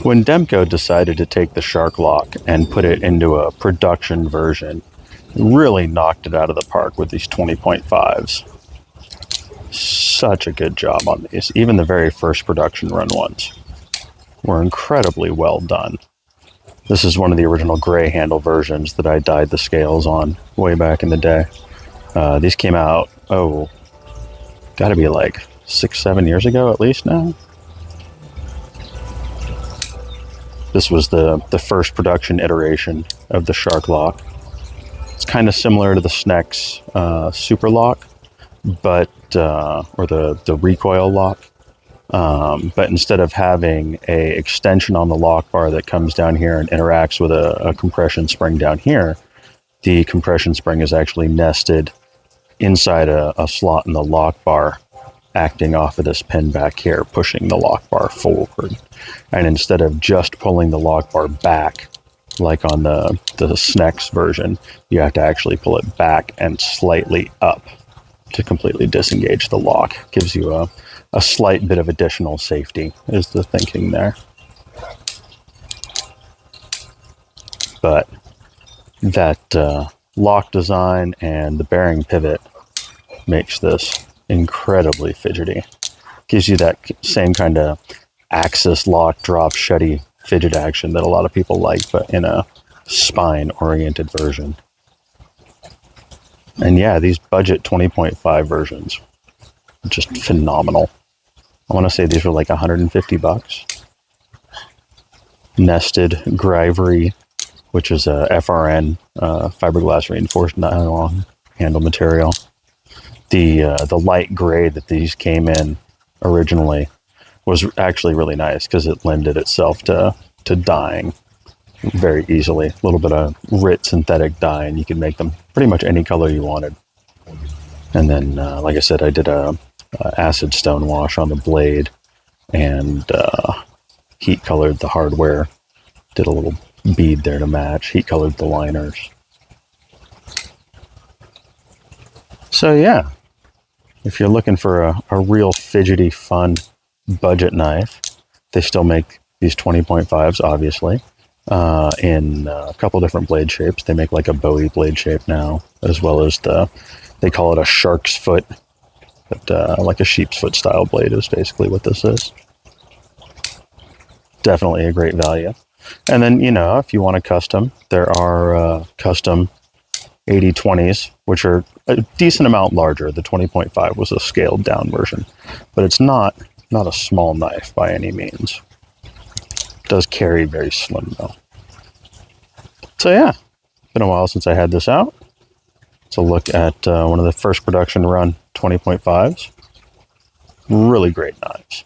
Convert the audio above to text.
When Demko decided to take the Shark Lock and put it into a production version, really knocked it out of the park with these 20.5s. Such a good job on these. Even the very first production run ones were incredibly well done. This is one of the original gray handle versions that I dyed the scales on way back in the day. These came out, gotta be like 6-7 years ago at least now. This was the first production iteration of the Shark Lock. It's kind of similar to the Snex Super Lock, but or the recoil lock. But instead of having a extension on the lock bar that comes down here and interacts with a compression spring down here, the compression spring is actually nested inside a slot in the lock bar, acting off of this pin back here, pushing the lock bar forward. And instead of just pulling the lock bar back, like on the Snex version, you have to actually pull it back and slightly up to completely disengage the lock. Gives you a slight bit of additional safety, is the thinking there. But that lock design and the bearing pivot makes this incredibly fidgety. Gives you that same kind of axis lock drop shutty fidget action that a lot of people like, but in a spine oriented version. And yeah, these budget 20.5 versions are just phenomenal. I want to say these were like $150. Nested Grivery, which is a FRN, fiberglass reinforced nylon handle material. The light gray that these came in originally was actually really nice because it lended itself to dyeing very easily. A little bit of RIT synthetic dye, and you could make them pretty much any color you wanted. And then, like I said, I did a acid stone wash on the blade and heat colored the hardware. Did a little bead there to match. Heat colored the liners. So yeah, if you're looking for a real fidgety, fun budget knife, they still make these 20.5s, obviously, in a couple different blade shapes. They make like a Bowie blade shape now, as well as they call it a shark's foot, but like a sheep's foot style blade is basically what this is. Definitely a great value. And then, if you want a custom, there are custom AD-20s, which are a decent amount larger. The 20.5 was a scaled down version, but it's not a small knife by any means. It does carry very slim though. So yeah, been a while since I had this out. Let's look at one of the first production run 20.5s. Really great knives.